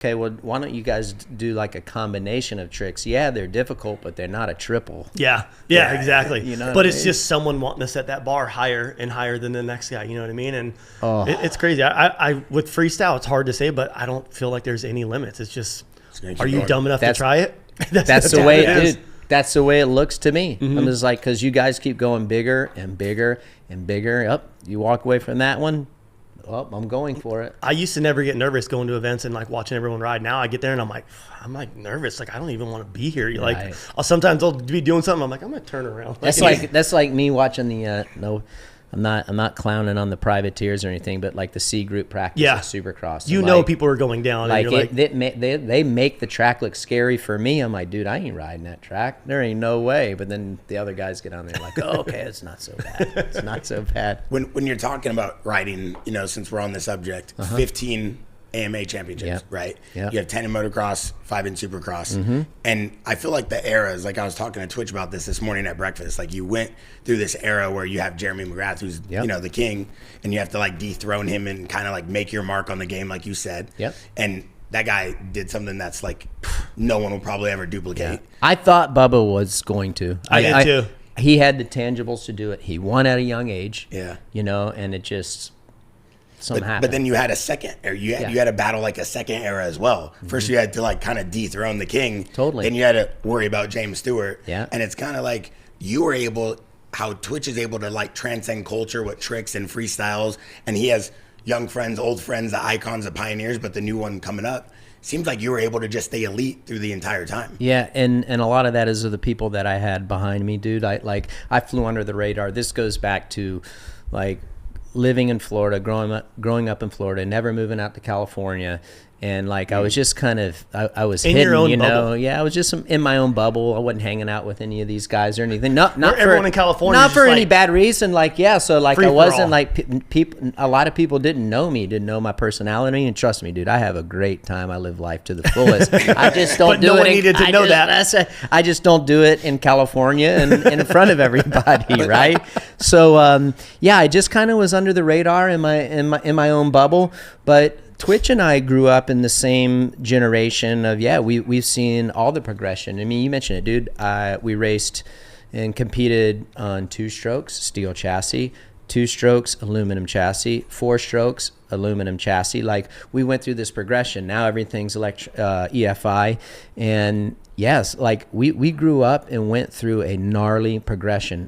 okay, well, why don't you guys do like a combination of tricks? Yeah, they're difficult, but they're not a triple. Yeah, exactly. You know but what I it's mean? just someone wanting to set that bar higher and higher than the next guy. You know what I mean? And it's crazy. I with freestyle, it's hard to say, but I don't feel like there's any limits. It's just, are you dumb enough to try it? That's the way it is. That's the way it looks to me. I'm just like, because you guys keep going bigger and bigger and bigger. Yep, you walk away from that one. Oh, I'm going for it. I used to never get nervous going to events and like watching everyone ride. Now I get there and I'm like nervous. Like, I don't even want to be here. You're like, sometimes I'll be doing something. I'm like, I'm gonna turn around. That's like me watching the I'm not clowning on the privateers or anything, but like the C group practice at Supercross. You know, people are going down. Like, and you're they make the track look scary for me. I'm like, dude, I ain't riding that track. There ain't no way. But then the other guys get on there like, oh, okay, it's not so bad. It's not so bad. When you're talking about riding, you know, since we're on the subject, 15 AMA championships, right? Yep. You have 10 in motocross, 5 in supercross. And I feel like the eras, like I was talking to Twitch about this morning at breakfast, like you went through this era where you have Jeremy McGrath, who's, you know, the king, and you have to like dethrone him and kind of like make your mark on the game, like you said. Yep. And that guy did something that's like no one will probably ever duplicate. Yeah. I thought Bubba was going to. I did too. He had the tangibles to do it. He won at a young age. Yeah. You know, and it just... But then you had a second, or you had to battle like a second era as well. First, you had to like kind of dethrone the king. Totally. Then you had to worry about James Stewart. Yeah. And it's kind of like you were able, how Twitch is able to like transcend culture with tricks and freestyles, and he has young friends, old friends, the icons, the pioneers, but the new one coming up. Seems like you were able to just stay elite through the entire time. Yeah, and a lot of that is of the people that I had behind me, dude. I flew under the radar. This goes back to like living in Florida, growing up in Florida, never moving out to California, and like I was just kind of I was in hidden, your own you know. bubble. Yeah, I was just in my own bubble. I wasn't hanging out with any of these guys or anything. Not for everyone in California, not for any like bad reason. Like so like I free for wasn't all. like people. A lot of people didn't know me, didn't know my personality, and trust me, dude, I have a great time. I live life to the fullest. I just don't But do no it. one needed to know that. I just don't do it in California and in front of everybody, right? So yeah, I just kind of was under the radar in my own bubble. But Twitch and I grew up in the same generation of we've seen all the progression. I mean, you mentioned it, dude. We raced and competed on 2-strokes steel chassis, 2-strokes aluminum chassis, 4-strokes aluminum chassis. Like we went through this progression. Now everything's EFI, and yes, like we grew up and went through a gnarly progression.